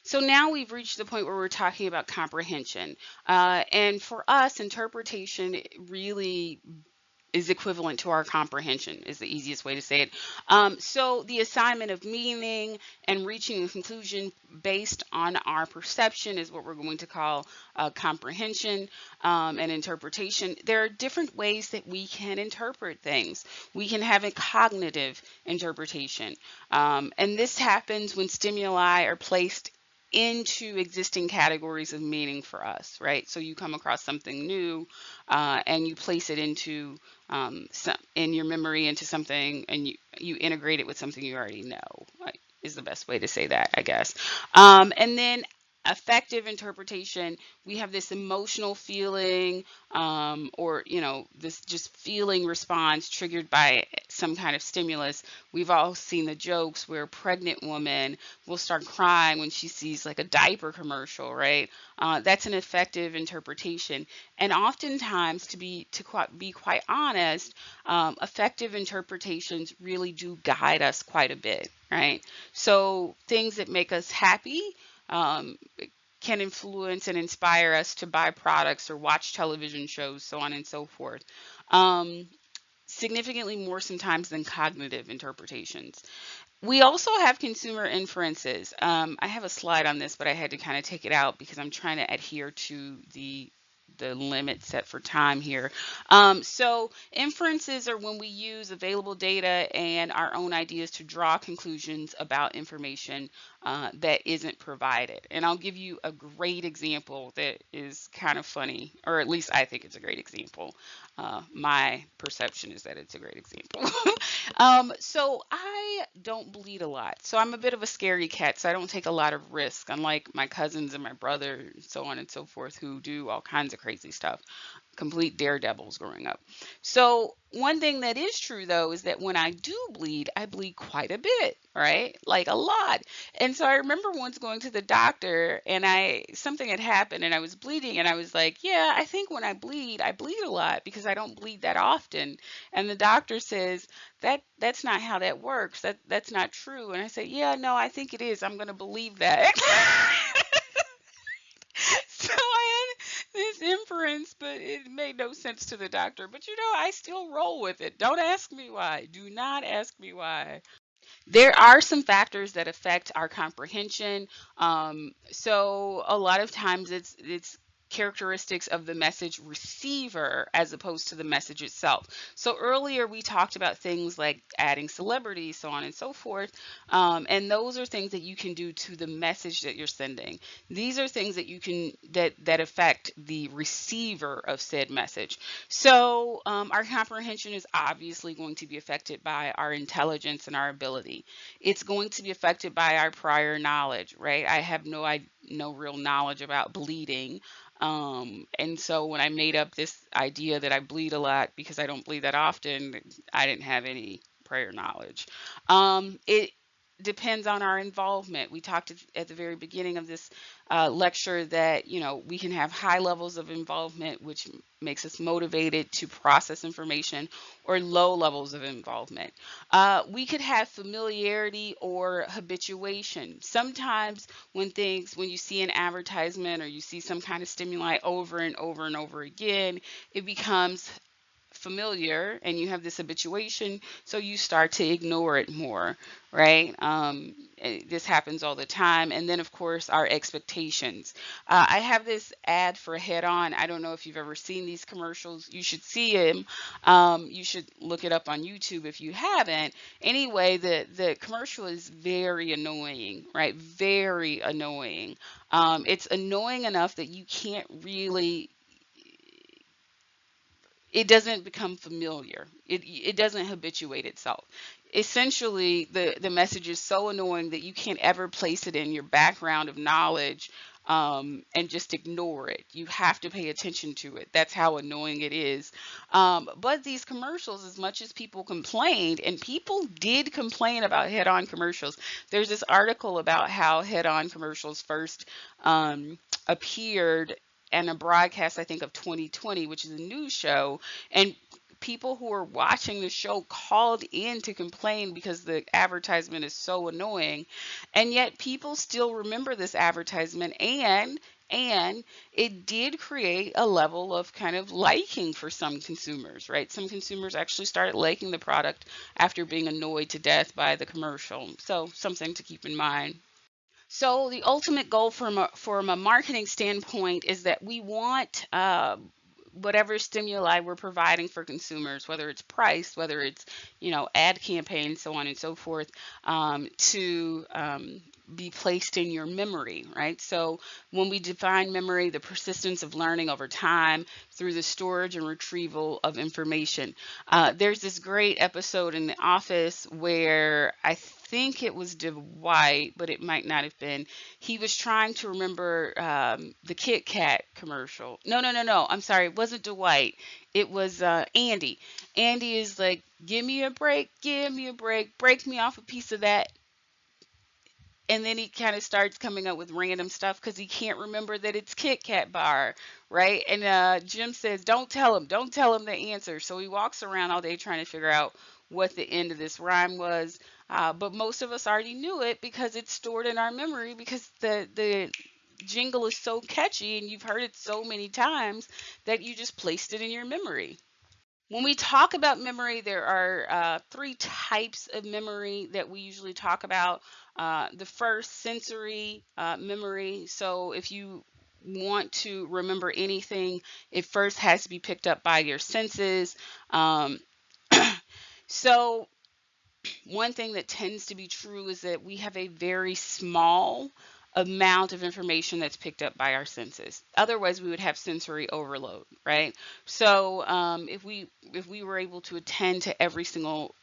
So now we've reached the point where we're talking about comprehension. And for us, interpretation really is equivalent to our comprehension, is the easiest way to say it. So the assignment of meaning and reaching a conclusion based on our perception is what we're going to call comprehension and interpretation. There are different ways that we can interpret things. We can have a cognitive interpretation, and this happens when stimuli are placed into existing categories of meaning for us, right? So you come across something new and you place it into in your memory into something, and you integrate it with something you already know, like, is the best way to say that, I guess. And then effective interpretation, we have this emotional feeling, or this just feeling response triggered by some kind of stimulus. We've all seen the jokes where a pregnant woman will start crying when she sees like a diaper commercial, right? That's an effective interpretation. And oftentimes, be quite honest, effective interpretations really do guide us quite a bit, right? So things that make us happy um, can influence and inspire us to buy products or watch television shows, so on and so forth. Um, Significantly more sometimes than cognitive interpretations. We also have consumer inferences. I have a slide on this, but I had to kind of take it out because I'm trying to adhere to the limit set for time here. So inferences are when we use available data and our own ideas to draw conclusions about information that isn't provided. And I'll give you a great example that is kind of funny, or at least I think it's a great example. My perception is that it's a great example. So I don't bleed a lot. So I'm a bit of a scary cat. So I don't take a lot of risk, unlike my cousins and my brother, so on and so forth, who do all kinds of crazy stuff. Complete daredevils growing up. So one thing that is true though is that when I bleed quite a bit, right? Like a lot. And so I remember once going to the doctor and something had happened and I was bleeding and I was like, yeah, I think when I bleed a lot because I don't bleed that often. And the doctor says, that's not how that works. That's not true. And I said, yeah, no, I think it is. I'm going to believe that. So I had this inference, but it made no sense to the doctor. But I still roll with it. Don't ask me why. Do not ask me why. There are some factors that affect our comprehension. So a lot of times it's characteristics of the message receiver as opposed to the message itself. So earlier we talked about things like adding celebrities, so on and so forth, and those are things that you can do to the message that you're sending. These are things that you can that affect the receiver of said message. So our comprehension is obviously going to be affected by our intelligence and our ability. It's going to be affected by our prior knowledge, right? I have no real knowledge about bleeding. And so when I made up this idea that I bleed a lot because I don't bleed that often, I didn't have any prior knowledge. It depends on our involvement. We talked at the very beginning of this lecture that we can have high levels of involvement, which makes us motivated to process information, or low levels of involvement. We could have familiarity or habituation. Sometimes when you see an advertisement or you see some kind of stimuli over and over and over again, it becomes familiar and you have this habituation, so you start to ignore it more, right? This happens all the time. And then, of course, our expectations. I have this ad for Head On. I don't know if you've ever seen these commercials. You should see them. You should look it up on YouTube if you haven't. Anyway, the commercial is very annoying, right? Very annoying. It's annoying enough that you can't really it doesn't become familiar. It doesn't habituate itself. Essentially, the message is so annoying that you can't ever place it in your background of knowledge and just ignore it. You have to pay attention to it. That's how annoying it is. But these commercials, as much as people complained, and people did complain about head-on commercials. There's this article about how head-on commercials first appeared and a broadcast, I think, of 2020, which is a news show, and people who are watching the show called in to complain because the advertisement is so annoying, and yet people still remember this advertisement, and it did create a level of kind of liking for some consumers, right? Some consumers actually started liking the product after being annoyed to death by the commercial. So something to keep in mind. So the ultimate goal from a marketing standpoint is that we want whatever stimuli we're providing for consumers, whether it's price, whether it's ad campaigns, so on and so forth, to be placed in your memory, right? So when we define memory, the persistence of learning over time through the storage and retrieval of information. There's this great episode in The Office where I think it was Dwight, but it might not have been. He was trying to remember the Kit Kat commercial. No, no, no, no. I'm sorry. It wasn't Dwight. It was Andy. Andy is like, give me a break, give me a break, break me off a piece of that. And then he kind of starts coming up with random stuff because he can't remember that it's Kit Kat bar, right? And Jim says, don't tell him the answer. So he walks around all day trying to figure out what the end of this rhyme was. But most of us already knew it because it's stored in our memory because the jingle is so catchy and you've heard it so many times that you just placed it in your memory. When we talk about memory, there are three types of memory that we usually talk about. The first, sensory memory. So if you want to remember anything, it first has to be picked up by your senses. Um, so one thing that tends to be true is that we have a very small amount of information that's picked up by our senses. Otherwise, we would have sensory overload, right? So if we were able to attend to every single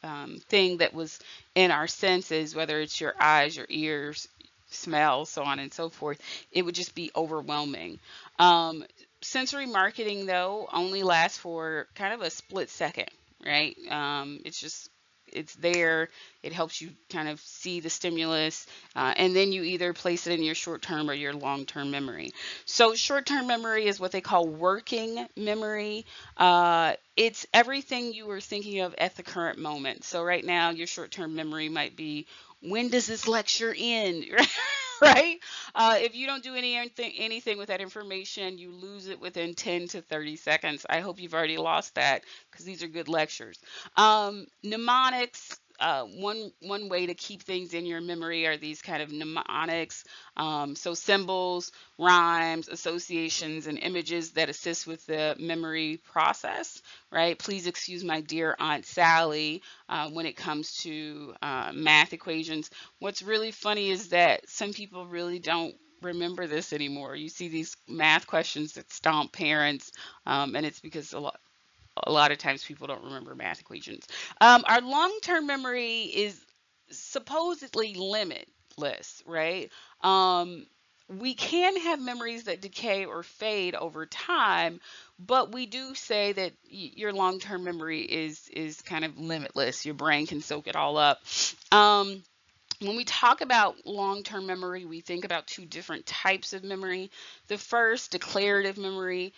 thing that was in our senses, whether it's your eyes, your ears, smell, so on and so forth, it would just be overwhelming. Sensory marketing, though, only lasts for kind of a split second, right? It's there. It helps you kind of see the stimulus, and then you either place it in your short-term or your long-term memory. So short-term memory is what they call working memory. It's everything you were thinking of at the current moment. So right now, your short-term memory might be, when does this lecture end? Right? If you don't do anything with that information, you lose it within 10 to 30 seconds. I hope you've already lost that because these are good lectures. Mnemonics. One way to keep things in your memory are these kind of mnemonics. So symbols, rhymes, associations, and images that assist with the memory process, right? Please excuse my dear Aunt Sally when it comes to math equations. What's really funny is that some people really don't remember this anymore. You see these math questions that stomp parents, and it's because a lot of times people don't remember math equations. Our long-term memory is supposedly limitless, right? We can have memories that decay or fade over time, but we do say that your long-term memory is kind of limitless. Your brain can soak it all up. Um, when we talk about long-term memory, we think about two different types of memory. The first, declarative memory,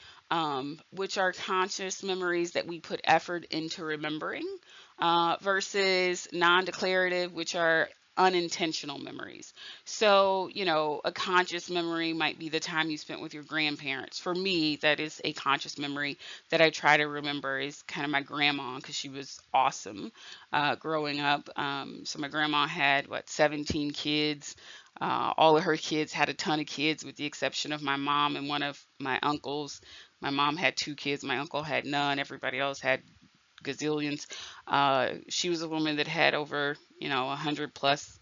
which are conscious memories that we put effort into remembering, versus non-declarative, which are unintentional memories. So, a conscious memory might be the time you spent with your grandparents. For me, that is a conscious memory that I try to remember is kind of my grandma because she was awesome growing up. So my grandma had, 17 kids. All of her kids had a ton of kids with the exception of my mom and one of my uncles. My mom had two kids. My uncle had none. Everybody else had gazillions. She was a woman that had over, 100 plus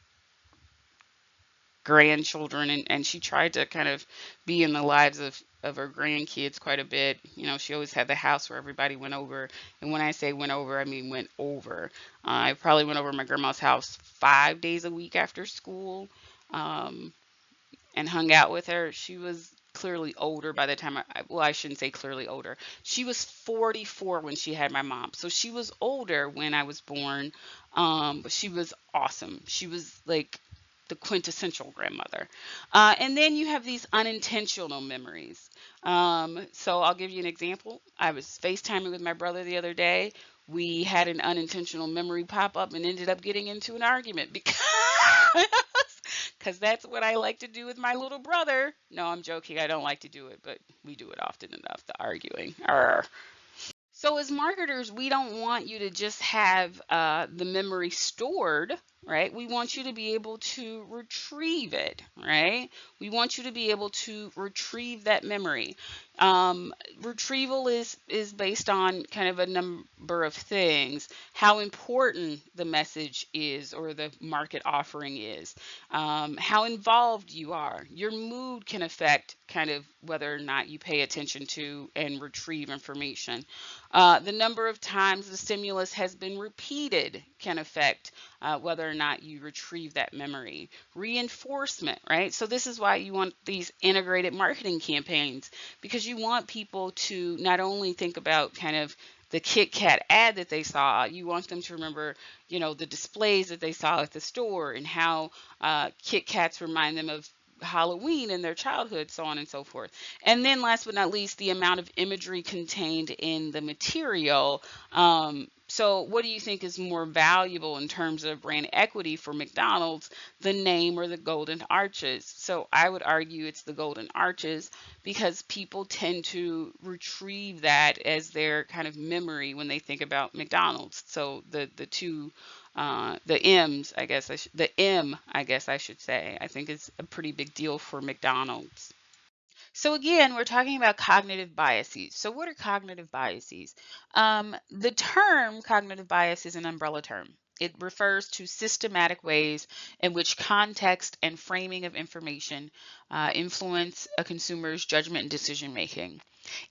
grandchildren, and she tried to kind of be in the lives of her grandkids quite a bit. She always had the house where everybody went over. And when I say went over, I mean went over. I probably went over to my grandma's house 5 days a week after school. And hung out with her. She was clearly older by the time I shouldn't say clearly older. She was 44 when she had my mom. So she was older when I was born. But she was awesome. She was like the quintessential grandmother. And then you have these unintentional memories. So I'll give you an example. I was FaceTiming with my brother the other day. we had an unintentional memory pop up and ended up getting into an argument because because that's what I like to do with my little brother. No, I'm joking. I don't like to do it, but we do it often enough, the arguing. Arr. So, as marketers, we don't want you to just have the memory stored, right? We want you to be able to retrieve it, right? We want you to be able to retrieve that memory. Retrieval is based on kind of a number of things: how important the message is or the market offering is, how involved you are. Your mood can affect kind of whether or not you pay attention to and retrieve information. The number of times the stimulus has been repeated can affect whether or not you retrieve that memory. Reinforcement, right? So this is why you want these integrated marketing campaigns, because you want people to not only think about kind of the Kit Kat ad that they saw, you want them to remember, the displays that they saw at the store and how Kit Kats remind them of Halloween in their childhood, so on and so forth. And then last but not least, the amount of imagery contained in the material. So what do you think is more valuable in terms of brand equity for McDonald's, the name or the golden arches? So I would argue it's the golden arches, because people tend to retrieve that as their kind of memory when they think about McDonald's. So the two the M's, the M, I guess I should say, I think is a pretty big deal for McDonald's. So again, we're talking about cognitive biases. So what are cognitive biases? The term cognitive bias is an umbrella term. It refers to systematic ways in which context and framing of information influence a consumer's judgment and decision making.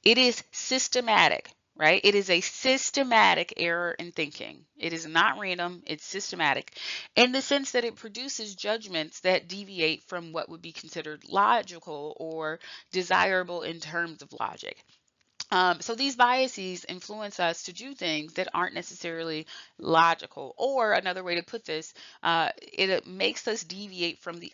It is systematic, right? It is a systematic error in thinking. It is not random, it's systematic in the sense that it produces judgments that deviate from what would be considered logical or desirable in terms of logic. So these biases influence us to do things that aren't necessarily logical. Or another way to put this, it makes us deviate from the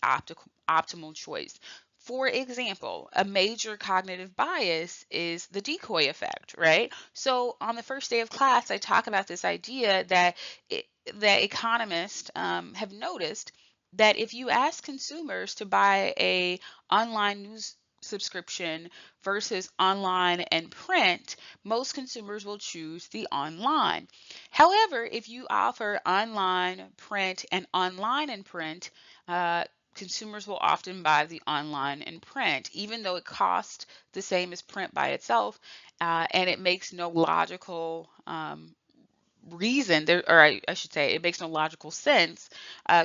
optimal choice. For example, a major cognitive bias is the decoy effect, right? So on the first day of class, I talk about this idea that that economists have noticed that if you ask consumers to buy a online news subscription versus online and print, most consumers will choose the online. However, if you offer online, print, and online and print, consumers will often buy the online and print, even though it costs the same as print by itself, and it makes no logical reason there, or I should say, it makes no logical sense.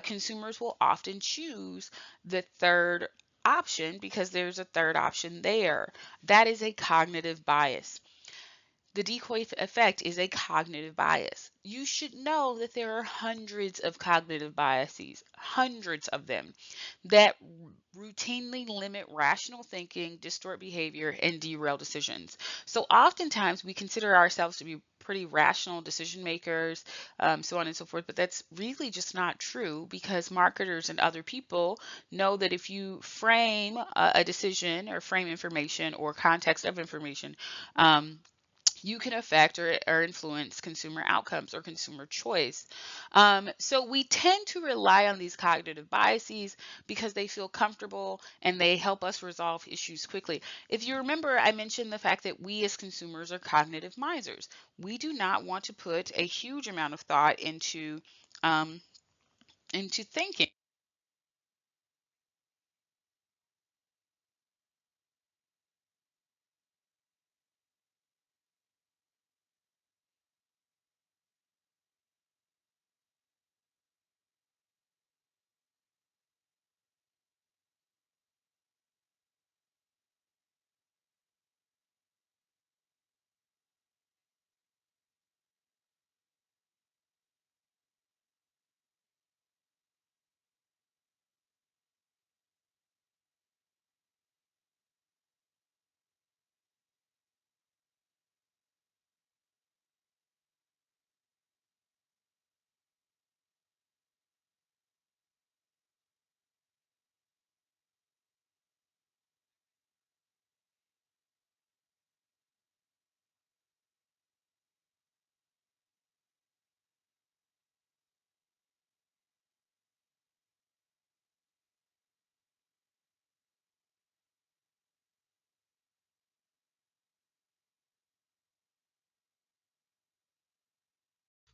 Consumers will often choose the third option because there's a third option there. That is a cognitive bias. The decoy effect is a cognitive bias. You should know that there are hundreds of cognitive biases, hundreds of them, that routinely limit rational thinking, distort behavior, and derail decisions. So oftentimes we consider ourselves to be pretty rational decision makers, so on and so forth, but that's really just not true, because marketers and other people know that if you frame a decision or frame information or context of information, you can affect or influence consumer outcomes or consumer choice. So we tend to rely on these cognitive biases because they feel comfortable and they help us resolve issues quickly. If you remember, I mentioned the fact that we as consumers are cognitive misers. We do not want to put a huge amount of thought um, into thinking.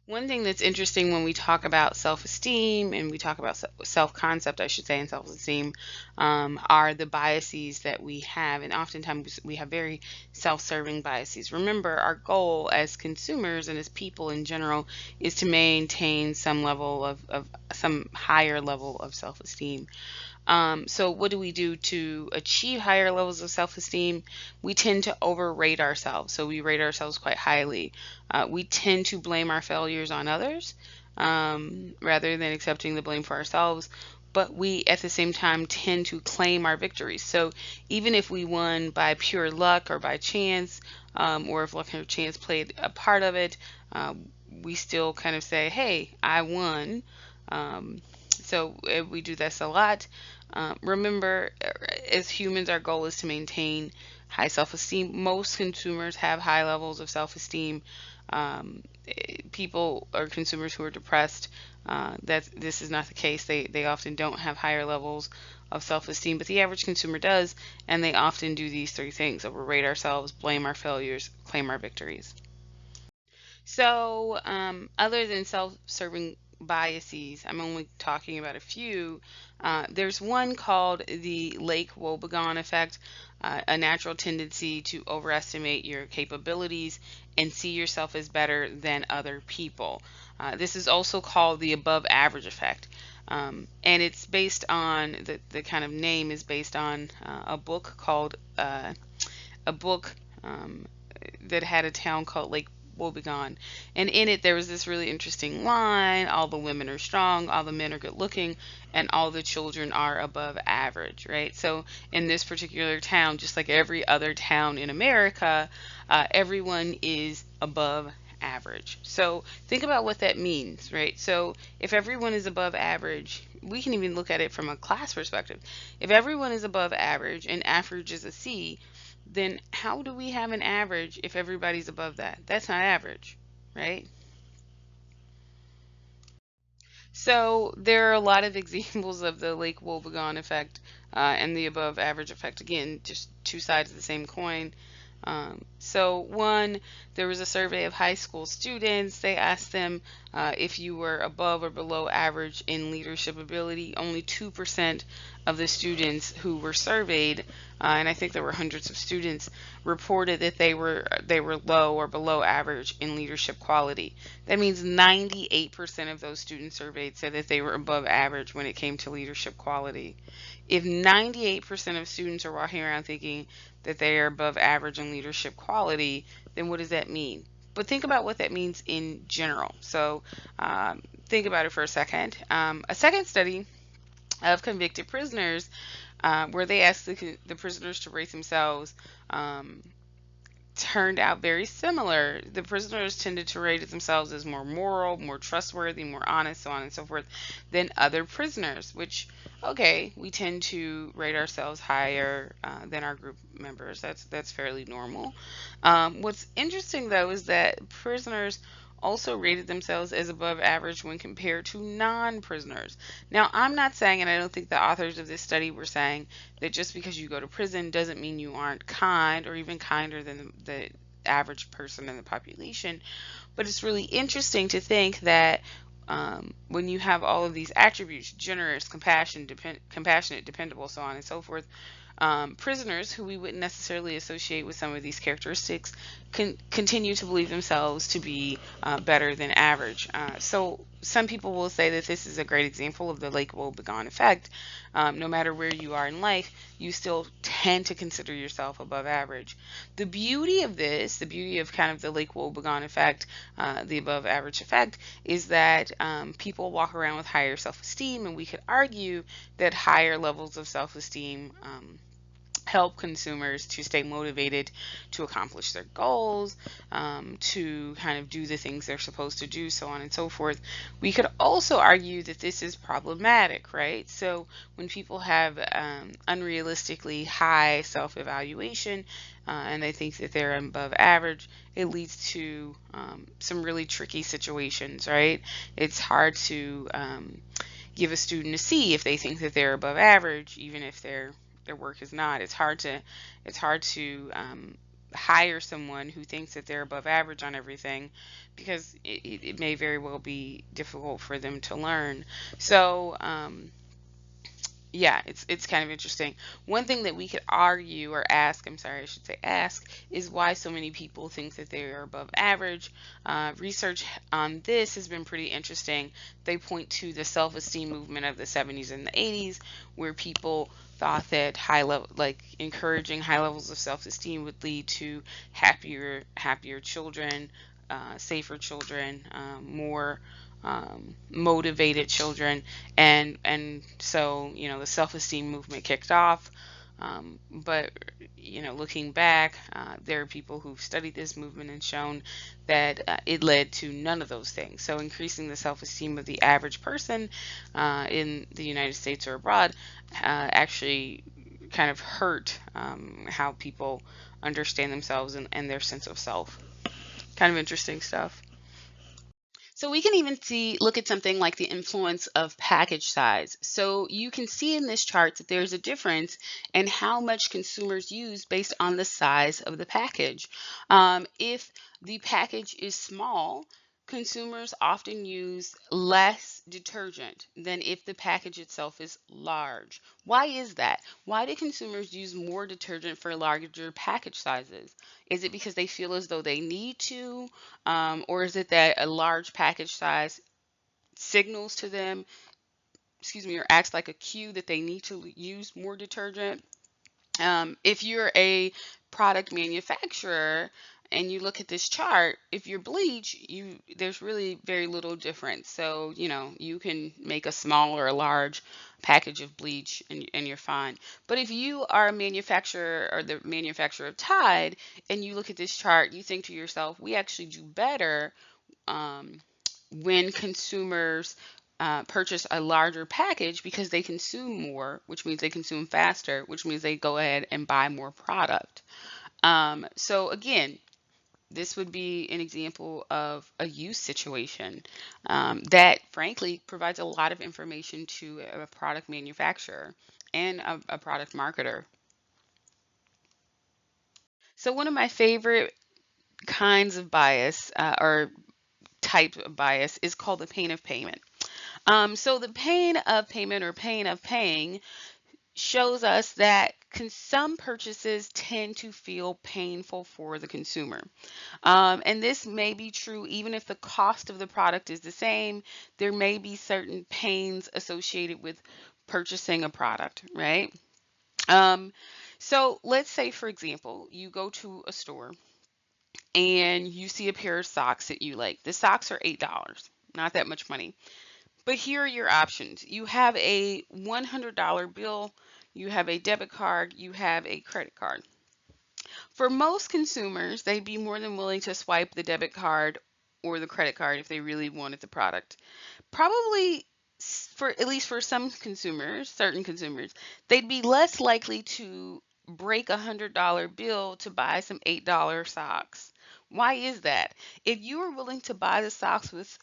One thing that's interesting when we talk about self-esteem and we talk about self-concept, I should say, and self-esteem, are the biases that we have. And oftentimes we have very self-serving biases. Remember, our goal as consumers and as people in general is to maintain some level of some higher level of self-esteem. So what do we do to achieve higher levels of self-esteem? We tend to overrate ourselves. So we rate ourselves quite highly. We tend to blame our failures on others rather than accepting the blame for ourselves. But we, at the same time, tend to claim our victories. So even if we won by pure luck or by chance, or if luck or chance played a part of it, we still kind of say, hey, I won. Um, so we do this a lot. Remember, as humans, our goal is to maintain high self-esteem. Most consumers have high levels of self-esteem. People or consumers who are depressed, that this is not the case. They often don't have higher levels of self-esteem, but the average consumer does, and they often do these three things: overrate ourselves, blame our failures, claim our victories. So, other than self-serving biases, I'm only talking about a few. There's one called the Lake Wobegon effect, a natural tendency to overestimate your capabilities and see yourself as better than other people. This is also called the above average effect. And it's based on the kind of name is based on a book called a book that had a town called Lake Wobegon. And in it, there was this really interesting line: all the women are strong, all the men are good looking, and all the children are above average, right? So in this particular town, just like every other town in America, everyone is above average. So think about what that means, right? So if everyone is above average, we can even look at it from a class perspective. If everyone is above average and average is a C, then how do we have an average if everybody's above that? That's not average, right? So there are a lot of examples of the Lake Wobegon effect and the above average effect. Again, just two sides of the same coin. So one, there was a survey of high school students. They asked them if you were above or below average in leadership ability. Only 2% of the students who were surveyed, and I think there were hundreds of students, reported that they were low or below average in leadership quality. That means 98% of those students surveyed said that they were above average when it came to leadership quality. If 98% of students are walking around thinking that they are above average in leadership quality, then what does that mean? But think about what that means in general. So think about it for a second. A second study of convicted prisoners, where they asked the prisoners to rate themselves, turned out very similar. The prisoners tended to rate themselves as more moral, more trustworthy, more honest, so on and so forth, than other prisoners, which, okay, we tend to rate ourselves higher than our group members. That's fairly normal. What's interesting, though, is that prisoners also rated themselves as above average when compared to non-prisoners. Now, I'm not saying, and I don't think the authors of this study were saying, that just because you go to prison doesn't mean you aren't kind or even kinder than the average person in the population. But it's really interesting to think that when you have all of these attributes: generous, compassionate, dependable, so on and so forth, prisoners who we wouldn't necessarily associate with some of these characteristics continue to believe themselves to be better than average. So some people will say that this is a great example of the Lake Wobegon effect. No matter where you are in life, you still tend to consider yourself above average. The beauty of this, the beauty of kind of the Lake Wobegon effect, the above average effect, is that people walk around with higher self-esteem, and we could argue that higher levels of self-esteem help consumers to stay motivated to accomplish their goals, to kind of do the things they're supposed to do, so on and so forth. We could also argue that this is problematic, right? So when people have unrealistically high self-evaluation and they think that they're above average, it leads to some really tricky situations, right? It's hard to give a student a C if they think that they're above average, even if their work is not. It's hard to hire someone who thinks that they're above average on everything, because it may very well be difficult for them to learn. So, yeah, it's kind of interesting. One thing that we could argue or ask, I'm sorry, I should say ask, is why so many people think that they are above average. Research on this has been pretty interesting. They point to the self-esteem movement of the 70s and the 80s, where people thought that high level, like encouraging high levels of self-esteem, would lead to happier children, safer children, more motivated children, and so the self-esteem movement kicked off. But looking back, there are people who've studied this movement and shown that it led to none of those things. So increasing the self-esteem of the average person in the United States or abroad actually kind of hurt how people understand themselves and their sense of self. Kind of interesting stuff. So we can even look at something like the influence of package size. So you can see in this chart that there's a difference in how much consumers use based on the size of the package. If the package is small, consumers often use less detergent than if the package itself is large. Why is that? Why do consumers use more detergent for larger package sizes? Is it because they feel as though they need to? Or is it that a large package size signals to them, excuse me, or acts like a cue that they need to use more detergent? If you're a product manufacturer and you look at this chart, if you're bleach, there's really very little difference. So, you can make a small or a large package of bleach and you're fine. But if you are a manufacturer or the manufacturer of Tide and you look at this chart, you think to yourself, we actually do better um, when consumers purchase a larger package because they consume more, which means they consume faster, which means they go ahead and buy more product. So again, this would be an example of a use situation that frankly provides a lot of information to a product manufacturer and a product marketer. So one of my favorite kinds of bias or type of bias is called the pain of payment. So the pain of payment or pain of paying shows us that some purchases tend to feel painful for the consumer. And this may be true even if the cost of the product is the same. There may be certain pains associated with purchasing a product, right? Um, so let's say, for example, you go to a store and you see a pair of socks that you like. The socks are $8, not that much money. But here are your options. You have a $100 bill, you have a debit card, you have a credit card. For most consumers, they'd be more than willing to swipe the debit card or the credit card if they really wanted the product. Probably for at least for some consumers, certain consumers, they'd be less likely to break $100 bill to buy some $8 socks. Why is that? If you are willing to buy the socks with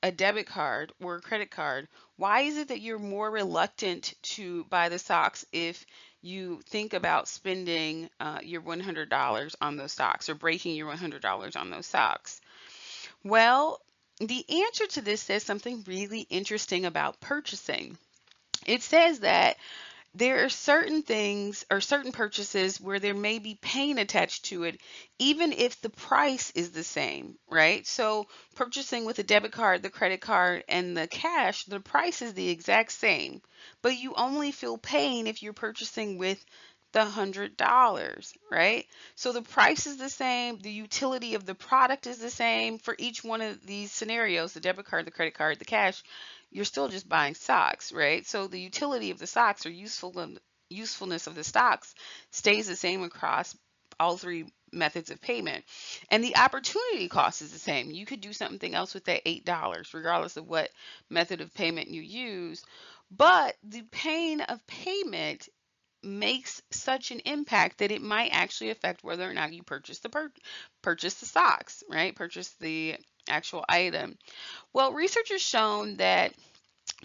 a debit card or a credit card, why is it that you're more reluctant to buy the socks if you think about spending your $100 on those socks or breaking your $100 on those socks? Well, the answer to this says something really interesting about purchasing. It says that there are certain things or certain purchases where there may be pain attached to it, even if the price is the same, right? So, purchasing with a debit card, the credit card, and the cash, the price is the exact same, but you only feel pain if you're purchasing with the $100, right? So the price is the same, the utility of the product is the same for each one of these scenarios, the debit card, the credit card, the cash, you're still just buying stocks, right? So the utility of the stocks or usefulness of the stocks stays the same across all three methods of payment. And the opportunity cost is the same. You could do something else with that $8, regardless of what method of payment you use. But the pain of payment makes such an impact that it might actually affect whether or not you purchase the stocks, right? Purchase the actual item. Well, research has shown that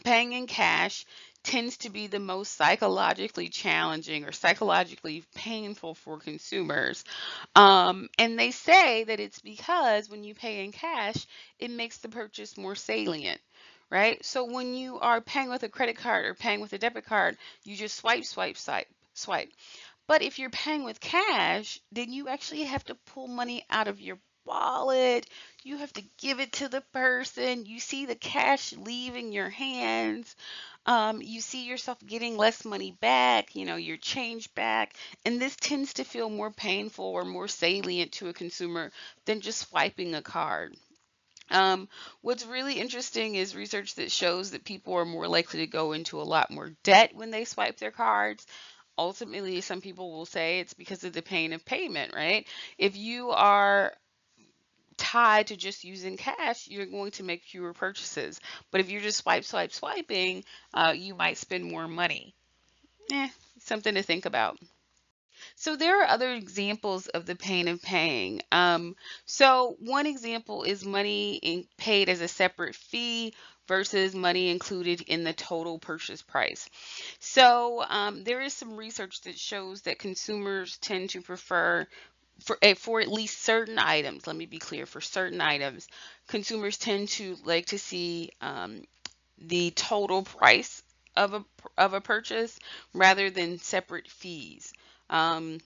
paying in cash tends to be the most psychologically challenging or psychologically painful for consumers. And they say that it's because when you pay in cash, it makes the purchase more salient, right? So when you are paying with a credit card or paying with a debit card, you just swipe, swipe, swipe, swipe. But if you're paying with cash, then you actually have to pull money out of your wallet. You have to give it to the person. You see the cash leaving your hands. You see yourself getting less money back, your change back. And this tends to feel more painful or more salient to a consumer than just swiping a card. What's really interesting is research that shows that people are more likely to go into a lot more debt when they swipe their cards. Ultimately, some people will say it's because of the pain of payment, right? If you are tied to just using cash, you're going to make fewer purchases. But if you're just swiping, you might spend more money. Eh, something to think about. So there are other examples of the pain of paying. So one example is paid as a separate fee versus money included in the total purchase price. So there is some research that shows that consumers tend to prefer for at least certain items. Let me be clear: for certain items, consumers tend to like to see the total price of a purchase rather than separate fees. Um,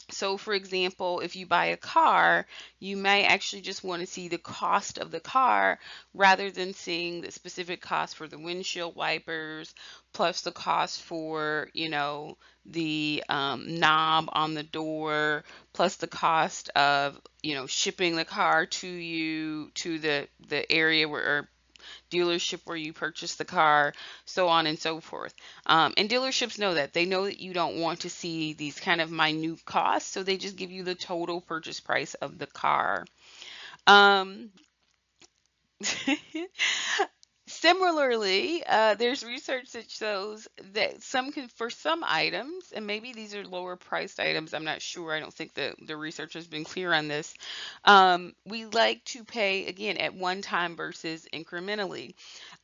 so, for example, if you buy a car, you may actually just want to see the cost of the car rather than seeing the specific cost for the windshield wipers, plus the cost for, the knob on the door, plus the cost of, shipping the car to you to the area where dealership where you purchase the car, so on and so forth. And dealerships know that. They know that you don't want to see these kind of minute costs, so they just give you the total purchase price of the car. Um, Similarly, there's research that shows that for some items, and maybe these are lower priced items, I'm not sure. I don't think the research has been clear on this. We like to pay again at one time versus incrementally.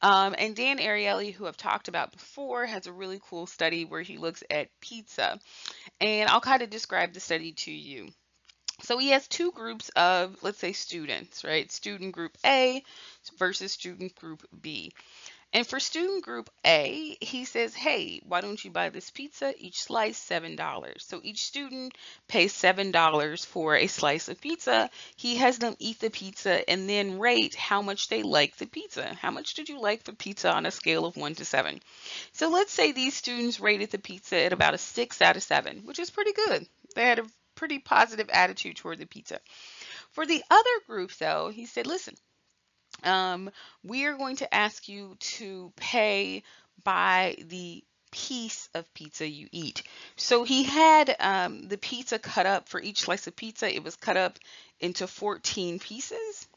And Dan Ariely, who I've talked about before, has a really cool study where he looks at pizza. And I'll kind of describe the study to you. So he has two groups of, let's say, students, right? Student group A versus student group B. And for student group A, he says, hey, why don't you buy this pizza? Each slice, $7. So each student pays $7 for a slice of pizza. He has them eat the pizza and then rate how much they like the pizza. How much did you like the pizza on a scale of 1 to 7? So let's say these students rated the pizza at about a 6 out of 7, which is pretty good. They had a pretty positive attitude toward the pizza. For the other group, though, he said, listen, we are going to ask you to pay by the piece of pizza you eat. So he had the pizza cut up for each slice of pizza. It was cut up into 14 pieces,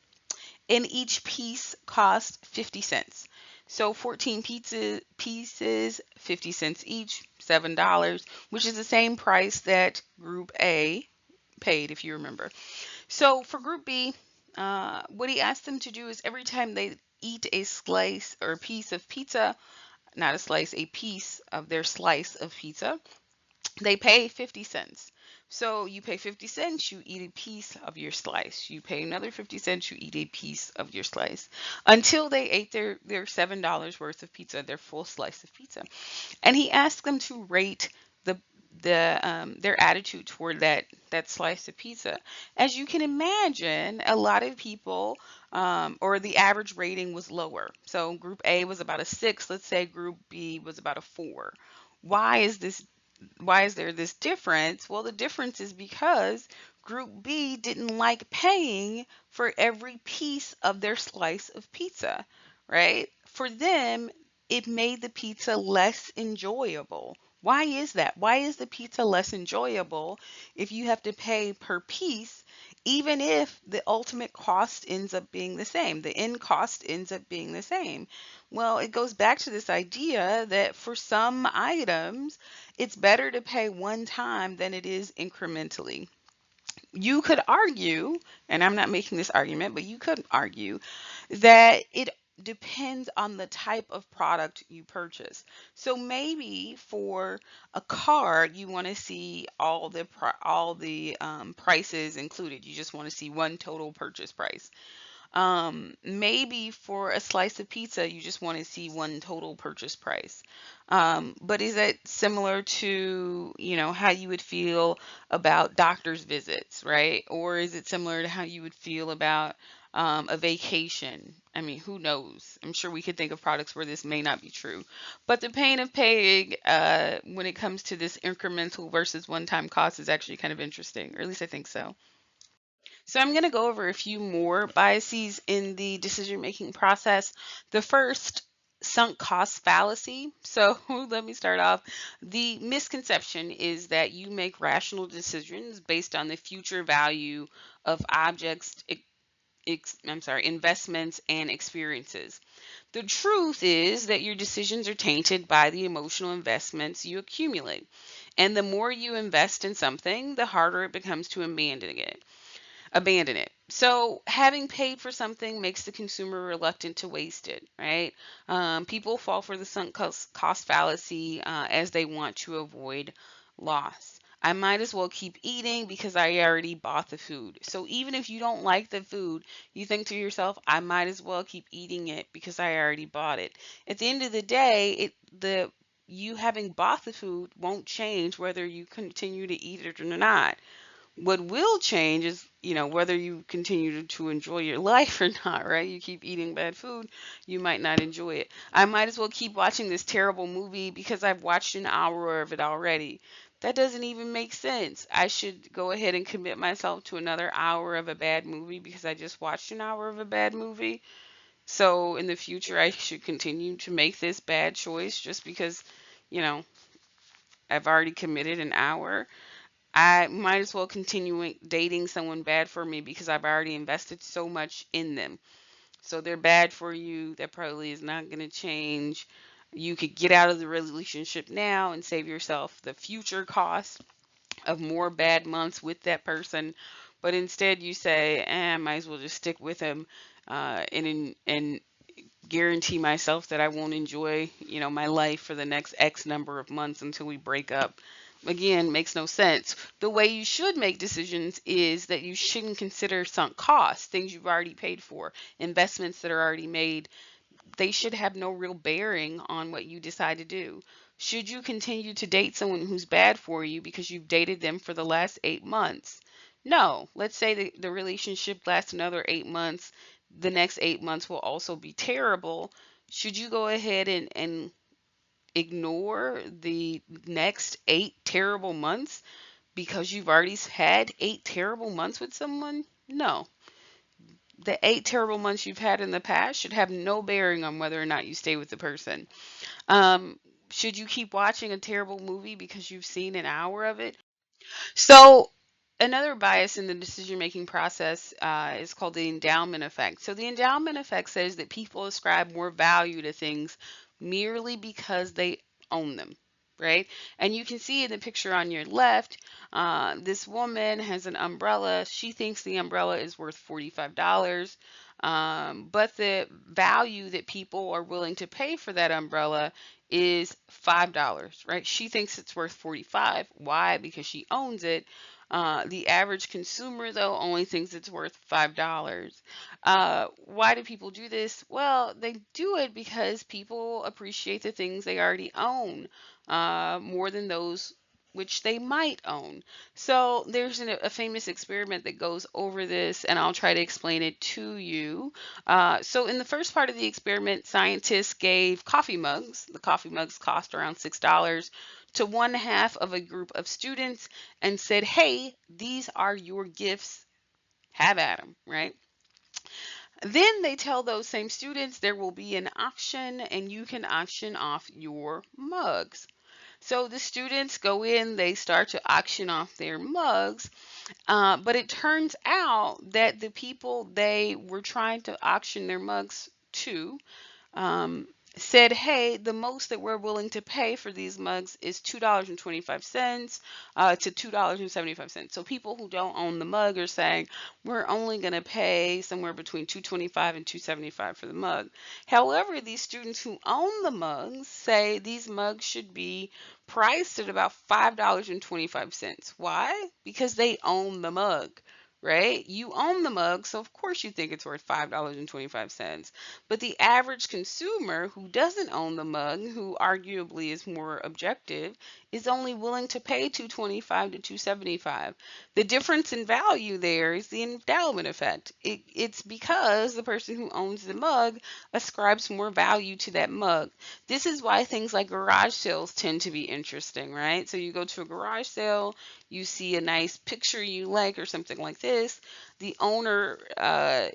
and each piece cost 50 cents. So 14 pieces, 50 cents each, $7, which is the same price that Group A paid, if you remember. So for Group B, what he asked them to do is every time they eat a slice or a piece of pizza, not a slice, a piece of their slice of pizza, they pay 50 cents. So you pay 50 cents, you eat a piece of your slice. You pay another 50 cents, you eat a piece of your slice until they ate their $7 worth of pizza, their full slice of pizza. And he asked them to rate the their attitude toward that slice of pizza. As you can imagine, a lot of people, or the average rating was lower. So Group A was about a 6. Let's say Group B was about a 4. Why is this? Why is there this difference? Well, the difference is because Group B didn't like paying for every piece of their slice of pizza, right? For them, it made the pizza less enjoyable. Why is that? Why is the pizza less enjoyable if you have to pay per piece, even if the ultimate cost ends up being the same? The end cost ends up being the same. Well, it goes back to this idea that for some items, it's better to pay one time than it is incrementally. You could argue, and I'm not making this argument, but you could argue that depends on the type of product you purchase. So maybe for a car, you want to see all the prices included. You just want to see one total purchase price. Maybe for a slice of pizza, you just want to see one total purchase price. But is that similar to, how you would feel about doctor's visits, right? Or is it similar to how you would feel about a vacation? I mean, who knows? I'm sure we could think of products where this may not be true. But the pain of paying, when it comes to this incremental versus one-time cost, is actually kind of interesting, or at least I think so. So I'm going to go over a few more biases in the decision-making process. The first, sunk cost fallacy. So let me start off. The misconception is that you make rational decisions based on the future value of objects, investments and experiences. The truth is that your decisions are tainted by the emotional investments you accumulate. And the more you invest in something, the harder it becomes to abandon it. So having paid for something makes the consumer reluctant to waste it, right? People fall for the sunk cost fallacy as they want to avoid loss. I might as well keep eating because I already bought the food. So even if you don't like the food, you think to yourself, I might as well keep eating it because I already bought it. At the end of the day, the you having bought the food won't change whether you continue to eat it or not. What will change is, whether you continue to enjoy your life or not, right? You keep eating bad food, you might not enjoy it. I might as well keep watching this terrible movie because I've watched an hour of it already. That doesn't even make sense. I should go ahead and commit myself to another hour of a bad movie because I just watched an hour of a bad movie. So in the future, I should continue to make this bad choice just because, you know, I've already committed an hour. I might as well continue dating someone bad for me because I've already invested so much in them. So they're bad for you. That probably is not going to change. You could get out of the relationship now and save yourself the future cost of more bad months with that person. But instead, you say, I might as well just stick with him and guarantee myself that I won't enjoy, my life for the next X number of months until we break up. Again, makes no sense. The way you should make decisions is that you shouldn't consider sunk costs, things you've already paid for, investments that are already made. They should have no real bearing on what you decide to do. Should you continue to date someone who's bad for you because you've dated them for the last 8 months? No. Let's say the relationship lasts another 8 months. The next 8 months will also be terrible. Should you go ahead and ignore the next 8 terrible months because you've already had 8 terrible months with someone? No. The 8 terrible months you've had in the past should have no bearing on whether or not you stay with the person. Um, should you keep watching a terrible movie because you've seen an hour of it? So, another bias in the decision making process is called the endowment effect. So, the endowment effect says that people ascribe more value to things merely because they own them, right? And you can see in the picture on your left, this woman has an umbrella. She thinks the umbrella is worth $45. But the value that people are willing to pay for that umbrella is $5, right? She thinks it's worth 45. Why? Because she owns it. The average consumer, though, only thinks it's worth $5. Why do people do this? Well, they do it because people appreciate the things they already own more than those which they might own. So there's a famous experiment that goes over this, and I'll try to explain it to you. So in the first part of the experiment, scientists gave coffee mugs. The coffee mugs cost around $6 to one half of a group of students and said, hey, these are your gifts. Have at them, right? Then they tell those same students there will be an auction and you can auction off your mugs. So the students go in, they start to auction off their mugs, but it turns out that the people they were trying to auction their mugs to, um, said, hey, the most that we're willing to pay for these mugs is $2.25 to $2.75. So people who don't own the mug are saying we're only going to pay somewhere between 225 and 275 for the mug. However, these students who own the mugs say these mugs should be priced at about $5.25. Why? Because they own the mug. Right? You own the mug, so of course you think it's worth $5.25. But the average consumer who doesn't own the mug, who arguably is more objective, is only willing to pay 225 to 275. The difference in value there is the endowment effect. It's because the person who owns the mug ascribes more value to that mug. This is why things like garage sales tend to be interesting, right? So you go to a garage sale, you see a nice picture you like or something like this, the owner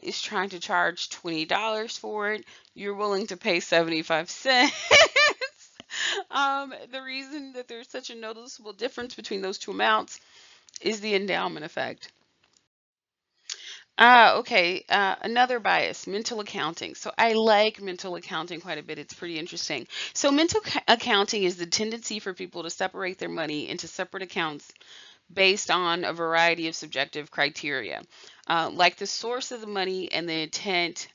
is trying to charge $20 for it. You're willing to pay 75 cents. The reason that there's such a noticeable difference between those two amounts is the endowment effect. Okay. Another bias, mental accounting. So I like mental accounting quite a bit. It's pretty interesting. So accounting is the tendency for people to separate their money into separate accounts based on a variety of subjective criteria, like the source of the money and the intent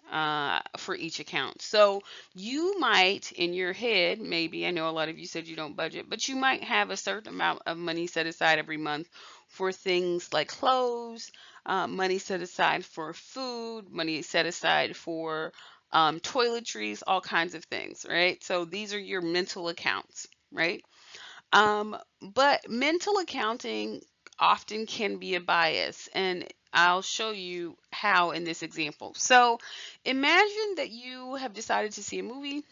for each account. So you might, in your head, maybe, I know a lot of you said you don't budget, but you might have a certain amount of money set aside every month for things like clothes, money set aside for food, money set aside for toiletries, all kinds of things, right? So these are your mental accounts, right? But mental accounting often can be a bias, and I'll show you how in this example. So imagine that you have decided to see a movie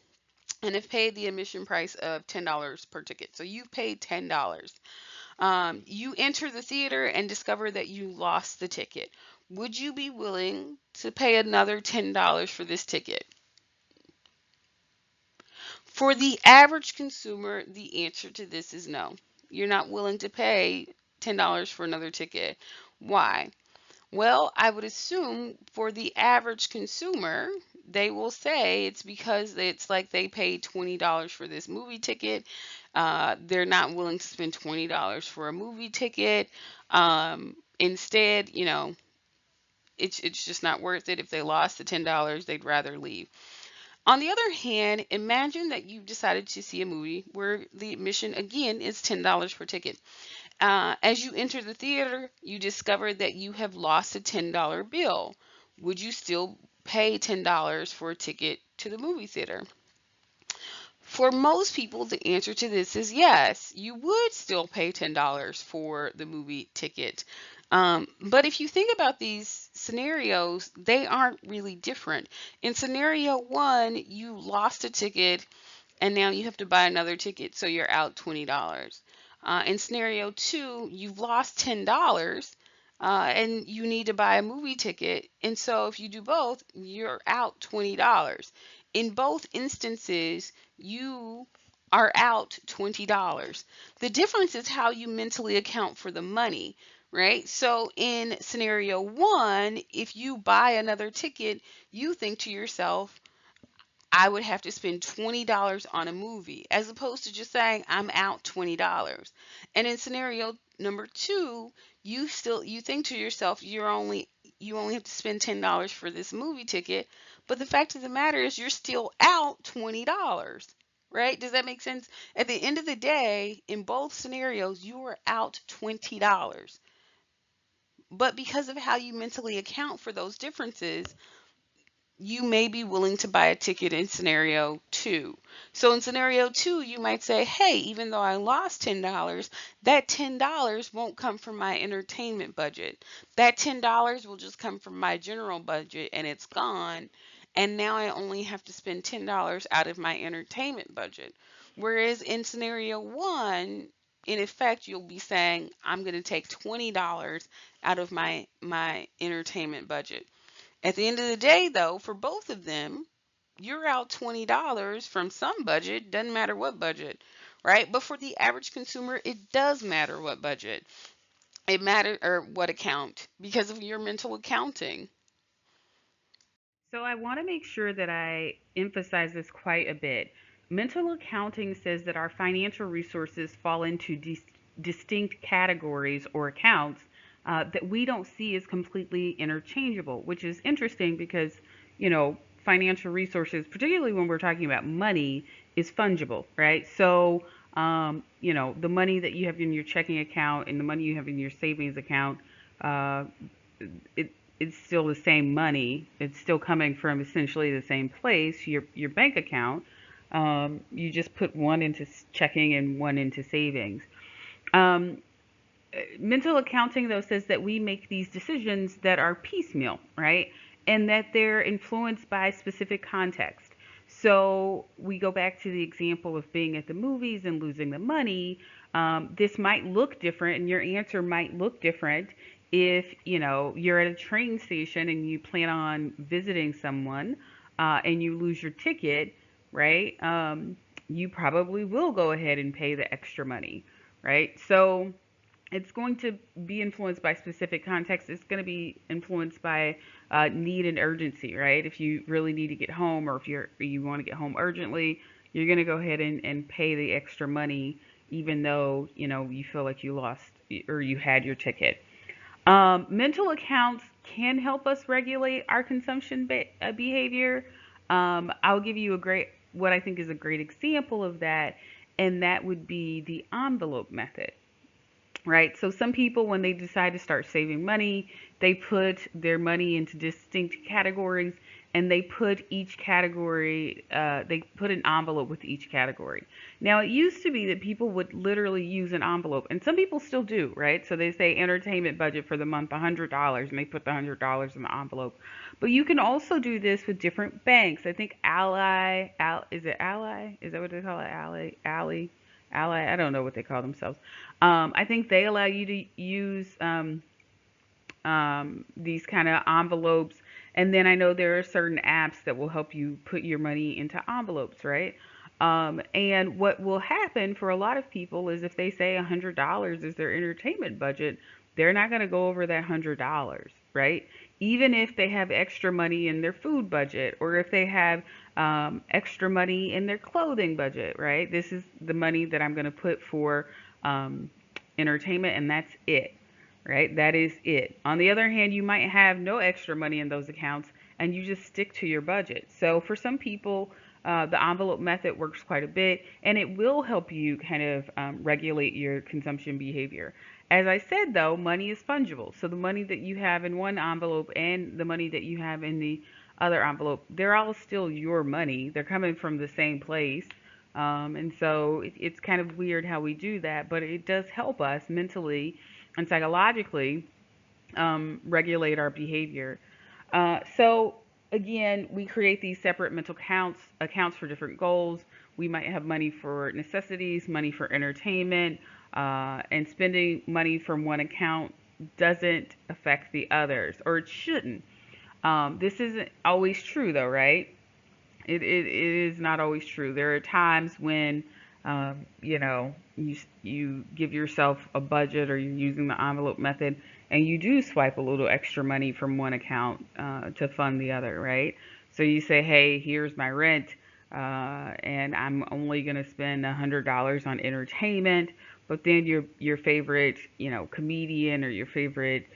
and have paid the admission price of $10 per ticket. So you've paid $10. You enter the theater and discover that you lost the ticket. Would you be willing to pay another $10 for this ticket? For the average consumer, the answer to this is no. You're not willing to pay $10 for another ticket. Why? Well, I would assume for the average consumer, they will say it's because it's like they paid $20 for this movie ticket. They're not willing to spend $20 for a movie ticket. Instead, it's just not worth it. If they lost the $10, they'd rather leave. On the other hand, imagine that you decided to see a movie where the admission again is $10 per ticket. As you enter the theater, you discover that you have lost a $10 bill. Would you still pay $10 for a ticket to the movie theater? For most people, the answer to this is yes. You would still pay $10 for the movie ticket. But if you think about these scenarios, they aren't really different. In scenario one, you lost a ticket and now you have to buy another ticket, so you're out $20. In scenario two, you've lost $10 and you need to buy a movie ticket. And so if you do both, you're out $20. In both instances, you are out $20. The difference is how you mentally account for the money, right? So in scenario one, if you buy another ticket, you think to yourself, I would have to spend $20 on a movie as opposed to just saying I'm out $20. And in scenario number two, you think to yourself you only have to spend $10 for this movie ticket, but the fact of the matter is you're still out $20. Right? Does that make sense? At the end of the day, in both scenarios, you are out $20. But because of how you mentally account for those differences, you may be willing to buy a ticket in scenario two. So in scenario two, you might say, hey, even though I lost $10, that $10 won't come from my entertainment budget. That $10 will just come from my general budget and it's gone. And now I only have to spend $10 out of my entertainment budget. Whereas in scenario one, in effect, you'll be saying, I'm going to take $20 out of my entertainment budget. At the end of the day, though, for both of them, you're out $20 from some budget, doesn't matter what budget, right? But for the average consumer, it does matter what budget. It matters or what account because of your mental accounting. So I want to make sure that I emphasize this quite a bit. Mental accounting says that our financial resources fall into distinct categories or accounts that we don't see as completely interchangeable, which is interesting because, you know, financial resources, particularly when we're talking about money, is fungible, right? So, the money that you have in your checking account and the money you have in your savings account, uh, it it's still the same money. It's still coming from essentially the same place, your bank account. You just put one into checking and one into savings. Um, Mental accounting though says that we make these decisions that are piecemeal, right? And that they're influenced by specific context. So we go back to the example of being at the movies and losing the money. This might look different, and your answer might look different if you're at a train station and you plan on visiting someone, and you lose your ticket, right? You probably will go ahead and pay the extra money, right? So it's going to be influenced by specific context. It's going to be influenced by need and urgency, right? If you really need to get home, or if you want to get home urgently, you're going to go ahead and pay the extra money, even though you feel like you lost or you had your ticket. Mental accounts can help us regulate our consumption behavior. I'll give you what I think is a great example of that, and that would be the envelope method, right? So some people, when they decide to start saving money, they put their money into distinct categories, and they put each category, they put an envelope with each category. Now, it used to be that people would literally use an envelope, and some people still do, right? So they say entertainment budget for the month, $100, and they put the $100 in the envelope. But you can also do this with different banks. I think is it Ally? Is that what they call it? Ally. I don't know what they call themselves. I think they allow you to use these kind of envelopes. And then I know there are certain apps that will help you put your money into envelopes, right? And what will happen for a lot of people is if they say $100 is their entertainment budget, they're not going to go over that $100, right? Even if they have extra money in their food budget, or if they have extra money in their clothing budget, right? This is the money that I'm going to put for um, entertainment, and that's it, right? That is it. On the other hand, you might have no extra money in those accounts and you just stick to your budget. So for some people, the envelope method works quite a bit, and it will help you kind of regulate your consumption behavior. As I said, though, money is fungible. So the money that you have in one envelope and the money that you have in the other envelope, they're all still your money. They're coming from the same place. And so it's kind of weird how we do that, but it does help us mentally and psychologically regulate our behavior. So again, we create these separate mental accounts for different goals. We might have money for necessities, money for entertainment, and spending money from one account doesn't affect the others, or it shouldn't. This isn't always true, though, right? It is not always true. There are times when, you give yourself a budget, or you're using the envelope method, and you do swipe a little extra money from one account to fund the other, right? So you say, hey, here's my rent, and I'm only going to spend $100 on entertainment, but then your favorite, comedian, or your favorite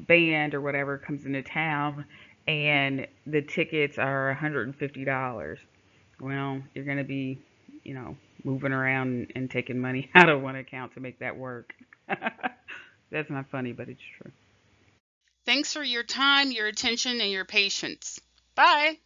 band or whatever comes into town, and the tickets are $150. Well, you're going to be, moving around and taking money out of one account to make that work. That's not funny, but it's true. Thanks for your time, your attention, and your patience. Bye.